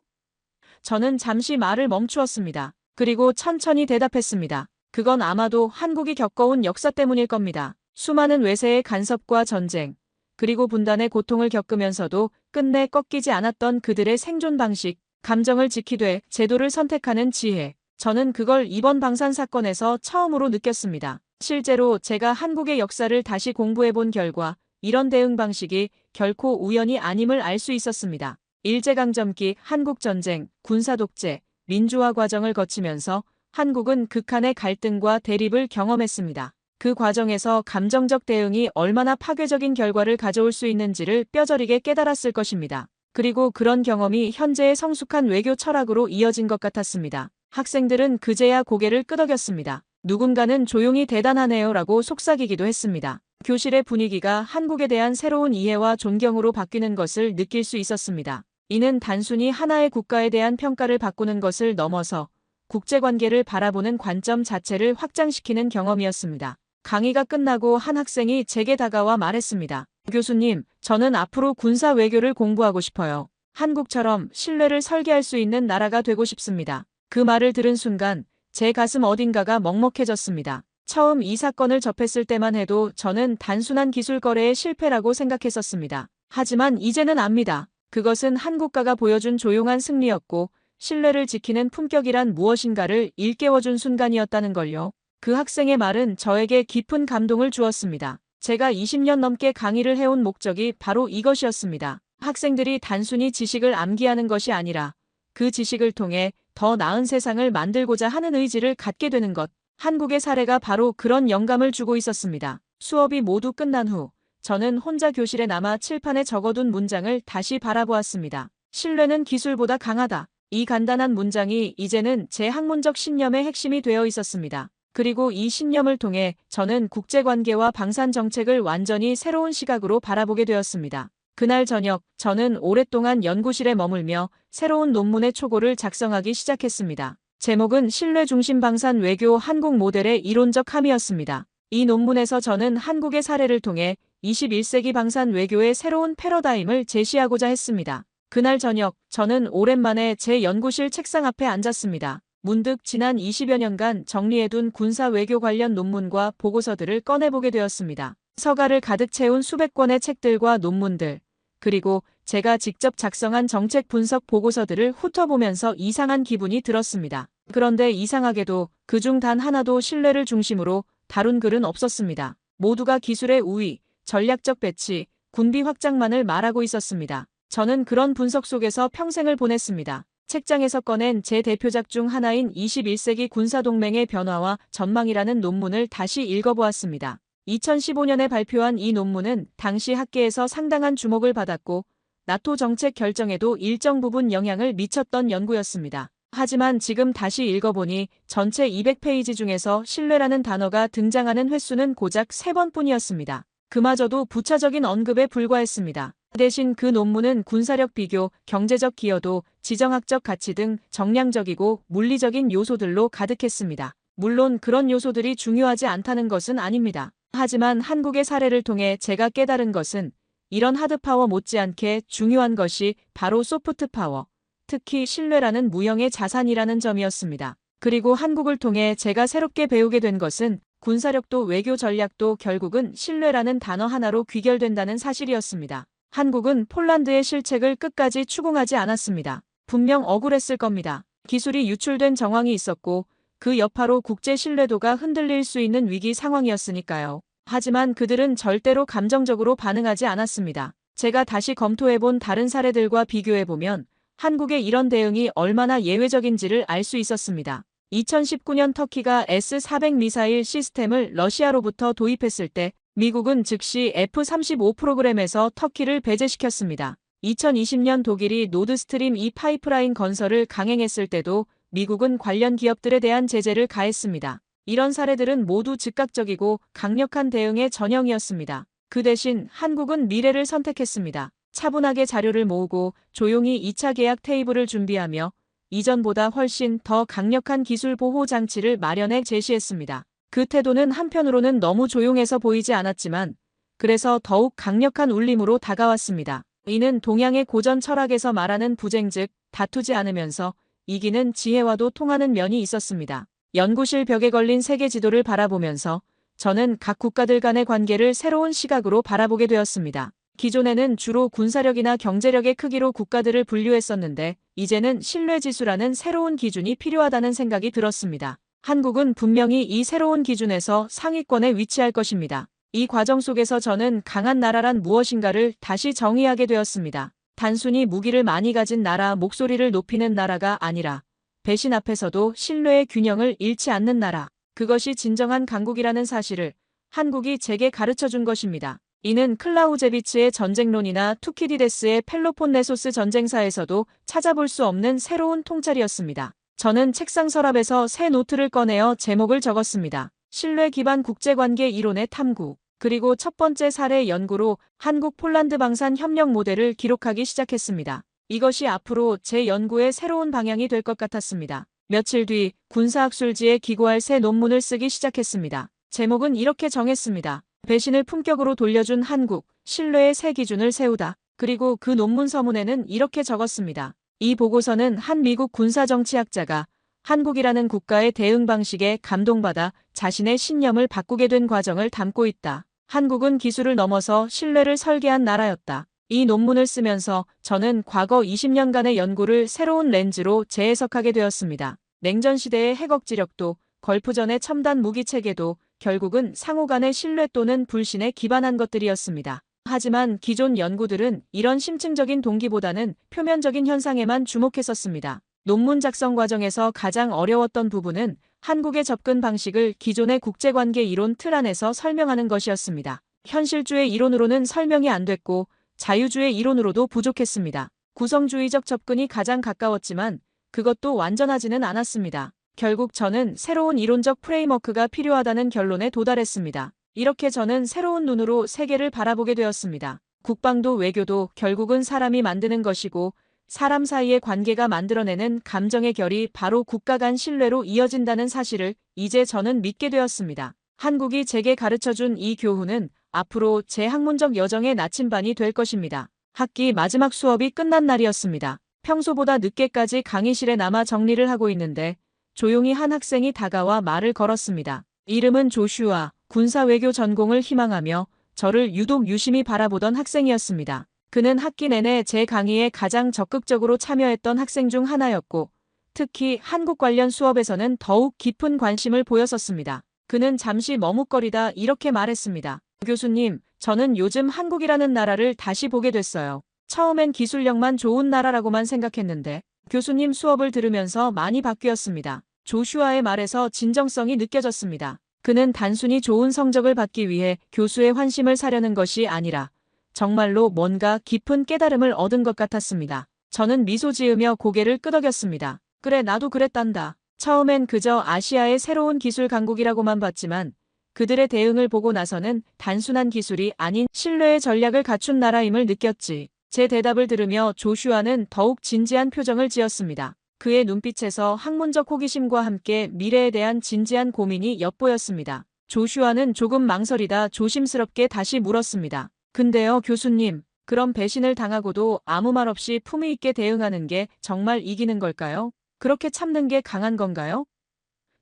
저는 잠시 말을 멈추었습니다. 그리고 천천히 대답했습니다. 그건 아마도 한국이 겪어온 역사 때문일 겁니다. 수많은 외세의 간섭과 전쟁, 그리고 분단의 고통을 겪으면서도 끝내 꺾이지 않았던 그들의 생존 방식, 감정을 지키되 제도를 선택하는 지혜. 저는 그걸 이번 방산 사건에서 처음으로 느꼈습니다. 실제로 제가 한국의 역사를 다시 공부해본 결과 이런 대응 방식이 결코 우연이 아님을 알 수 있었습니다. 일제강점기, 한국전쟁, 군사독재, 민주화 과정을 거치면서 한국은 극한의 갈등과 대립을 경험했습니다. 그 과정에서 감정적 대응이 얼마나 파괴적인 결과를 가져올 수 있는지를 뼈저리게 깨달았을 것입니다. 그리고 그런 경험이 현재의 성숙한 외교 철학으로 이어진 것 같았습니다. 학생들은 그제야 고개를 끄덕였습니다. 누군가는 조용히 대단하네요 라고 속삭이기도 했습니다. 교실의 분위기가 한국에 대한 새로운 이해와 존경으로 바뀌는 것을 느낄 수 있었습니다. 이는 단순히 하나의 국가에 대한 평가를 바꾸는 것을 넘어서 국제관계를 바라보는 관점 자체를 확장시키는 경험이었습니다. 강의가 끝나고 한 학생이 제게 다가와 말했습니다. 교수님, 저는 앞으로 군사 외교를 공부하고 싶어요. 한국처럼 신뢰를 설계할 수 있는 나라가 되고 싶습니다. 그 말을 들은 순간 제 가슴 어딘가가 먹먹해졌습니다. 처음 이 사건을 접했을 때만 해도 저는 단순한 기술 거래의 실패라고 생각했었습니다. 하지만 이제는 압니다. 그것은 한국가가 보여준 조용한 승리였고 신뢰를 지키는 품격이란 무엇인가를 일깨워준 순간이었다는 걸요. 그 학생의 말은 저에게 깊은 감동을 주었습니다. 제가 20년 넘게 강의를 해온 목적이 바로 이것이었습니다. 학생들이 단순히 지식을 암기하는 것이 아니라 그 지식을 통해 더 나은 세상을 만들고자 하는 의지를 갖게 되는 것. 한국의 사례가 바로 그런 영감을 주고 있었습니다. 수업이 모두 끝난 후 저는 혼자 교실에 남아 칠판에 적어둔 문장을 다시 바라보았습니다. 신뢰는 기술보다 강하다. 이 간단한 문장이 이제는 제 학문적 신념의 핵심이 되어 있었습니다. 그리고 이 신념을 통해 저는 국제관계와 방산 정책을 완전히 새로운 시각으로 바라보게 되었습니다. 그날 저녁, 저는 오랫동안 연구실에 머물며 새로운 논문의 초고를 작성하기 시작했습니다. 제목은 신뢰 중심 방산 외교 한국 모델의 이론적 함의였습니다. 이 논문에서 저는 한국의 사례를 통해 21세기 방산 외교의 새로운 패러다임을 제시하고자 했습니다. 그날 저녁, 저는 오랜만에 제 연구실 책상 앞에 앉았습니다. 문득 지난 20여 년간 정리해둔 군사 외교 관련 논문과 보고서들을 꺼내보게 되었습니다. 서가를 가득 채운 수백 권의 책들과 논문들, 그리고 제가 직접 작성한 정책 분석 보고서들을 훑어보면서 이상한 기분이 들었습니다. 그런데 이상하게도 그중 단 하나도 신뢰를 중심으로 다룬 글은 없었습니다. 모두가 기술의 우위, 전략적 배치, 군비 확장만을 말하고 있었습니다. 저는 그런 분석 속에서 평생을 보냈습니다. 책장에서 꺼낸 제 대표작 중 하나인 21세기 군사동맹의 변화와 전망이라는 논문을 다시 읽어보았습니다. 2015년에 발표한 이 논문은 당시 학계에서 상당한 주목을 받았고 나토 정책 결정에도 일정 부분 영향을 미쳤던 연구였습니다. 하지만 지금 다시 읽어보니 전체 200페이지 중에서 신뢰라는 단어가 등장하는 횟수는 고작 3번뿐이었습니다. 그마저도 부차적인 언급에 불과했습니다. 대신 그 논문은 군사력 비교, 경제적 기여도, 지정학적 가치 등 정량적이고 물리적인 요소들로 가득했습니다. 물론 그런 요소들이 중요하지 않다는 것은 아닙니다. 하지만 한국의 사례를 통해 제가 깨달은 것은 이런 하드파워 못지않게 중요한 것이 바로 소프트파워, 특히 신뢰라는 무형의 자산이라는 점이었습니다. 그리고 한국을 통해 제가 새롭게 배우게 된 것은 군사력도 외교 전략도 결국은 신뢰라는 단어 하나로 귀결된다는 사실이었습니다. 한국은 폴란드의 실책을 끝까지 추궁하지 않았습니다. 분명 억울했을 겁니다. 기술이 유출된 정황이 있었고 그 여파로 국제 신뢰도가 흔들릴 수 있는 위기 상황이었으니까요. 하지만 그들은 절대로 감정적으로 반응하지 않았습니다. 제가 다시 검토해본 다른 사례들과 비교해보면 한국의 이런 대응이 얼마나 예외적인지를 알 수 있었습니다. 2019년 터키가 S-400 미사일 시스템을 러시아로부터 도입했을 때 미국은 즉시 F-35 프로그램에서 터키를 배제시켰습니다. 2020년 독일이 노드스트림 2 파이프라인 건설을 강행했을 때도 미국은 관련 기업들에 대한 제재를 가했습니다. 이런 사례들은 모두 즉각적이고 강력한 대응의 전형이었습니다. 그 대신 한국은 미래를 선택했습니다. 차분하게 자료를 모으고 조용히 2차 계약 테이블을 준비하며 이전보다 훨씬 더 강력한 기술 보호 장치를 마련해 제시했습니다. 그 태도는 한편으로는 너무 조용해서 보이지 않았지만 그래서 더욱 강력한 울림으로 다가왔습니다. 이는 동양의 고전 철학에서 말하는 부쟁 즉 다투지 않으면서 이기는 지혜와도 통하는 면이 있었습니다. 연구실 벽에 걸린 세계 지도를 바라보면서 저는 각 국가들 간의 관계를 새로운 시각으로 바라보게 되었습니다. 기존에는 주로 군사력이나 경제력의 크기로 국가들을 분류했었는데 이제는 신뢰지수라는 새로운 기준이 필요하다는 생각이 들었습니다. 한국은 분명히 이 새로운 기준에서 상위권에 위치할 것입니다. 이 과정 속에서 저는 강한 나라란 무엇인가를 다시 정의하게 되었습니다. 단순히 무기를 많이 가진 나라, 목소리를 높이는 나라가 아니라 배신 앞에서도 신뢰의 균형을 잃지 않는 나라. 그것이 진정한 강국이라는 사실을 한국이 제게 가르쳐준 것입니다. 이는 클라우제비츠의 전쟁론이나 투키디데스의 펠로폰네소스 전쟁사에서도 찾아볼 수 없는 새로운 통찰이었습니다. 저는 책상 서랍에서 새 노트를 꺼내어 제목을 적었습니다. 신뢰 기반 국제관계 이론의 탐구. 그리고 첫 번째 사례 연구로 한국 폴란드 방산 협력 모델을 기록하기 시작했습니다. 이것이 앞으로 제 연구의 새로운 방향이 될 것 같았습니다. 며칠 뒤 군사학술지에 기고할 새 논문을 쓰기 시작했습니다. 제목은 이렇게 정했습니다. 배신을 품격으로 돌려준 한국, 신뢰의 새 기준을 세우다. 그리고 그 논문 서문에는 이렇게 적었습니다. 이 보고서는 한 미국 군사정치학자가 한국이라는 국가의 대응 방식에 감동받아 자신의 신념을 바꾸게 된 과정을 담고 있다. 한국은 기술을 넘어서 신뢰를 설계한 나라였다. 이 논문을 쓰면서 저는 과거 20년간의 연구를 새로운 렌즈로 재해석하게 되었습니다. 냉전 시대의 핵억지력도 걸프전의 첨단 무기 체계도 결국은 상호 간의 신뢰 또는 불신에 기반한 것들이었습니다. 하지만 기존 연구들은 이런 심층적인 동기보다는 표면적인 현상에만 주목했었습니다. 논문 작성 과정에서 가장 어려웠던 부분은 한국의 접근 방식을 기존의 국제관계 이론 틀 안에서 설명하는 것이었습니다. 현실주의 이론으로는 설명이 안 됐고 자유주의 이론으로도 부족했습니다. 구성주의적 접근이 가장 가까웠지만 그것도 완전하지는 않았습니다. 결국 저는 새로운 이론적 프레임워크가 필요하다는 결론에 도달했습니다. 이렇게 저는 새로운 눈으로 세계를 바라보게 되었습니다. 국방도 외교도 결국은 사람이 만드는 것이고 사람 사이의 관계가 만들어내는 감정의 결이 바로 국가 간 신뢰로 이어진다는 사실을 이제 저는 믿게 되었습니다. 한국이 제게 가르쳐준 이 교훈은 앞으로 제 학문적 여정의 나침반이 될 것입니다. 학기 마지막 수업이 끝난 날이었습니다. 평소보다 늦게까지 강의실에 남아 정리를 하고 있는데 조용히 한 학생이 다가와 말을 걸었습니다. 이름은 조슈아, 군사외교 전공을 희망하며 저를 유독 유심히 바라보던 학생이었습니다. 그는 학기 내내 제 강의에 가장 적극적으로 참여했던 학생 중 하나였고 특히 한국 관련 수업에서는 더욱 깊은 관심을 보였었습니다. 그는 잠시 머뭇거리다 이렇게 말했습니다. 교수님, 저는 요즘 한국이라는 나라를 다시 보게 됐어요. 처음엔 기술력만 좋은 나라라고만 생각했는데 교수님 수업을 들으면서 많이 바뀌었습니다. 조슈아의 말에서 진정성이 느껴졌습니다. 그는 단순히 좋은 성적을 받기 위해 교수의 환심을 사려는 것이 아니라 정말로 뭔가 깊은 깨달음을 얻은 것 같았습니다. 저는 미소 지으며 고개를 끄덕였습니다. 그래, 나도 그랬단다. 처음엔 그저 아시아의 새로운 기술 강국이라고만 봤지만 그들의 대응을 보고 나서는 단순한 기술이 아닌 신뢰의 전략을 갖춘 나라임을 느꼈지. 제 대답을 들으며 조슈아는 더욱 진지한 표정을 지었습니다. 그의 눈빛에서 학문적 호기심과 함께 미래에 대한 진지한 고민이 엿보였습니다. 조슈아는 조금 망설이다 조심스럽게 다시 물었습니다. 근데요, 교수님, 그럼 배신을 당하고도 아무 말 없이 품위 있게 대응하는 게 정말 이기는 걸까요? 그렇게 참는 게 강한 건가요?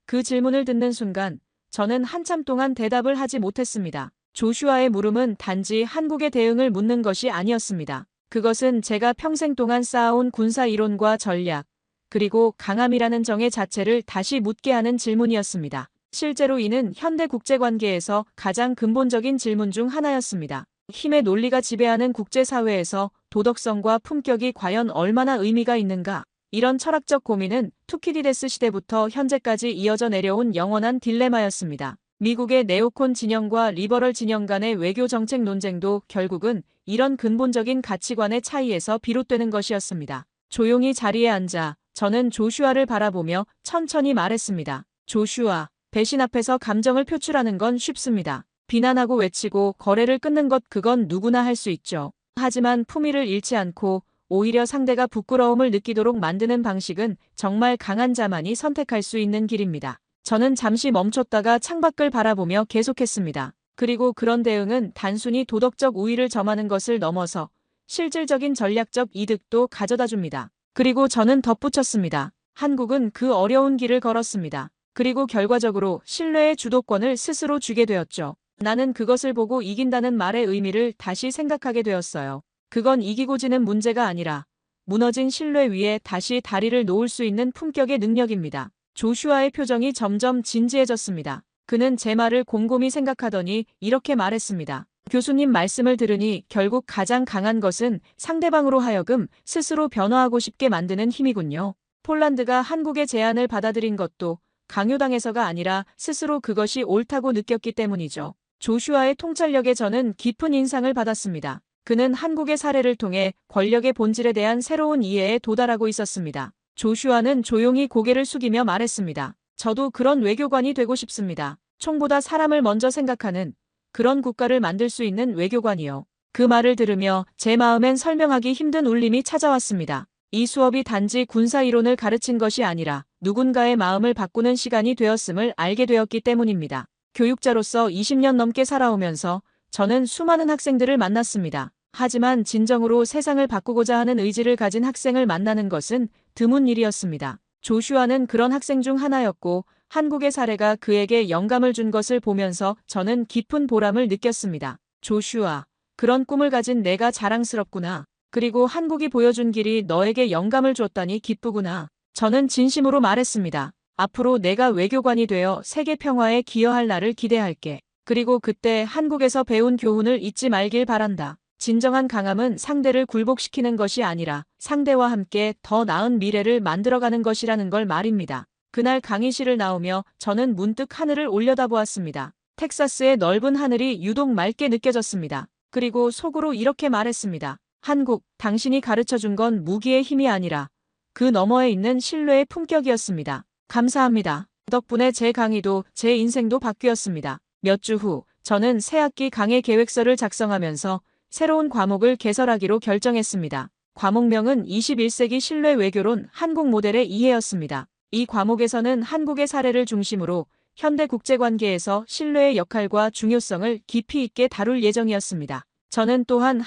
그 질문을 듣는 순간 저는 한참 동안 대답을 하지 못했습니다. 조슈아의 물음은 단지 한국의 대응을 묻는 것이 아니었습니다. 그것은 제가 평생 동안 쌓아온 군사 이론과 전략, 그리고 강함이라는 정의 자체를 다시 묻게 하는 질문이었습니다. 실제로 이는 현대 국제관계에서 가장 근본적인 질문 중 하나였습니다. 힘의 논리가 지배하는 국제사회에서 도덕성과 품격이 과연 얼마나 의미가 있는가? 이런 철학적 고민은 투키디데스 시대부터 현재까지 이어져 내려온 영원한 딜레마였습니다. 미국의 네오콘 진영과 리버럴 진영 간의 외교 정책 논쟁도 결국은 이런 근본적인 가치관의 차이에서 비롯되는 것이었습니다. 조용히 자리에 앉아 저는 조슈아를 바라보며 천천히 말했습니다. 조슈아, 배신 앞에서 감정을 표출하는 건 쉽습니다. 비난하고 외치고 거래를 끊는 것, 그건 누구나 할 수 있죠. 하지만 품위를 잃지 않고 오히려 상대가 부끄러움을 느끼도록 만드는 방식은 정말 강한 자만이 선택할 수 있는 길입니다. 저는 잠시 멈췄다가 창밖을 바라보며 계속했습니다. 그리고 그런 대응은 단순히 도덕적 우위를 점하는 것을 넘어서 실질적인 전략적 이득도 가져다 줍니다. 그리고 저는 덧붙였습니다. 한국은 그 어려운 길을 걸었습니다. 그리고 결과적으로 신뢰의 주도권을 스스로 쥐게 되었죠. 나는 그것을 보고 이긴다는 말의 의미를 다시 생각하게 되었어요. 그건 이기고 지는 문제가 아니라 무너진 신뢰 위에 다시 다리를 놓을 수 있는 품격의 능력입니다. 조슈아의 표정이 점점 진지해졌습니다. 그는 제 말을 곰곰이 생각하더니 이렇게 말했습니다. 교수님 말씀을 들으니 결국 가장 강한 것은 상대방으로 하여금 스스로 변화하고 싶게 만드는 힘이군요. 폴란드가 한국의 제안을 받아들인 것도 강요당해서가 아니라 스스로 그것이 옳다고 느꼈기 때문이죠. 조슈아의 통찰력에 저는 깊은 인상을 받았습니다. 그는 한국의 사례를 통해 권력의 본질에 대한 새로운 이해에 도달하고 있었습니다. 조슈아는 조용히 고개를 숙이며 말했습니다. 저도 그런 외교관이 되고 싶습니다. 총보다 사람을 먼저 생각하는 그런 국가를 만들 수 있는 외교관이요. 그 말을 들으며 제 마음엔 설명하기 힘든 울림이 찾아왔습니다. 이 수업이 단지 군사 이론을 가르친 것이 아니라 누군가의 마음을 바꾸는 시간이 되었음을 알게 되었기 때문입니다. 교육자로서 20년 넘게 살아오면서 저는 수많은 학생들을 만났습니다. 하지만 진정으로 세상을 바꾸고자 하는 의지를 가진 학생을 만나는 것은 드문 일이었습니다. 조슈아는 그런 학생 중 하나였고 한국의 사례가 그에게 영감을 준 것을 보면서 저는 깊은 보람을 느꼈습니다. 조슈아, 그런 꿈을 가진 내가 자랑스럽구나. 그리고 한국이 보여준 길이 너에게 영감을 줬다니 기쁘구나. 저는 진심으로 말했습니다. 앞으로 내가 외교관이 되어 세계 평화에 기여할 날을 기대할게. 그리고 그때 한국에서 배운 교훈을 잊지 말길 바란다. 진정한 강함은 상대를 굴복시키는 것이 아니라 상대와 함께 더 나은 미래를 만들어가는 것이라는 걸 말입니다. 그날 강의실을 나오며 저는 문득 하늘을 올려다보았습니다. 텍사스의 넓은 하늘이 유독 맑게 느껴졌습니다. 그리고 속으로 이렇게 말했습니다. 한국, 당신이 가르쳐준 건 무기의 힘이 아니라 그 너머에 있는 신뢰의 품격이었습니다. 감사합니다. 덕분에 제 강의도 제 인생도 바뀌었습니다. 몇 주 후, 저는 새학기 강의 계획서를 작성하면서 새로운 과목을 개설하기로 결정했습니다. 과목명은 21세기 신뢰 외교론 한국 모델의 이해였습니다. 이 과목에서는 한국의 사례를 중심으로 현대 국제관계에서 신뢰의 역할과 중요성을 깊이 있게 다룰 예정이었습니다. 저는 또한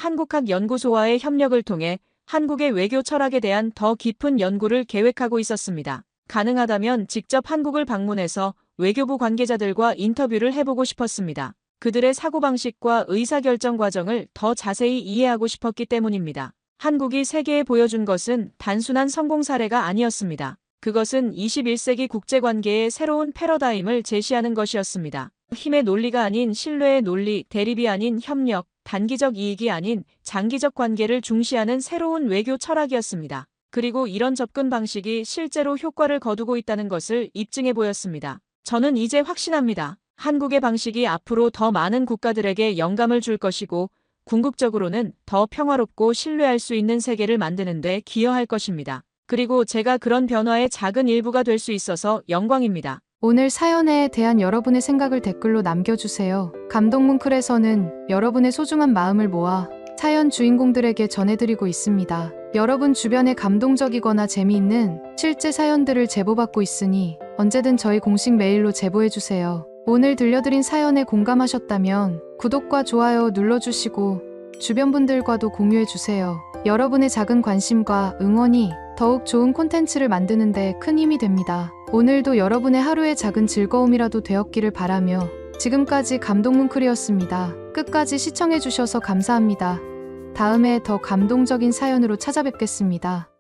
한국학연구소와의 협력을 통해 한국의 외교 철학에 대한 더 깊은 연구를 계획하고 있었습니다. 가능하다면 직접 한국을 방문해서 외교부 관계자들과 인터뷰를 해보고 싶었습니다. 그들의 사고방식과 의사결정 과정을 더 자세히 이해하고 싶었기 때문입니다. 한국이 세계에 보여준 것은 단순한 성공 사례가 아니었습니다. 그것은 21세기 국제관계의 새로운 패러다임을 제시하는 것이었습니다. 힘의 논리가 아닌 신뢰의 논리, 대립이 아닌 협력, 단기적 이익이 아닌 장기적 관계를 중시하는 새로운 외교 철학이었습니다. 그리고 이런 접근 방식이 실제로 효과를 거두고 있다는 것을 입증해 보였습니다. 저는 이제 확신합니다. 한국의 방식이 앞으로 더 많은 국가들에게 영감을 줄 것이고 궁극적으로는 더 평화롭고 신뢰할 수 있는 세계를 만드는 데 기여할 것입니다. 그리고 제가 그런 변화의 작은 일부가 될 수 있어서 영광입니다. 오늘 사연에 대한 여러분의 생각을 댓글로 남겨주세요. 감동뭉클에서는 여러분의 소중한 마음을 모아 사연 주인공들에게 전해드리고 있습니다. 여러분 주변에 감동적이거나 재미있는 실제 사연들을 제보받고 있으니 언제든 저희 공식 메일로 제보해주세요. 오늘 들려드린 사연에 공감하셨다면 구독과 좋아요 눌러주시고 주변 분들과도 공유해주세요. 여러분의 작은 관심과 응원이 더욱 좋은 콘텐츠를 만드는데 큰 힘이 됩니다. 오늘도 여러분의 하루의 작은 즐거움이라도 되었기를 바라며 지금까지 감동뭉클이었습니다. 끝까지 시청해주셔서 감사합니다. 다음에 더 감동적인 사연으로 찾아뵙겠습니다.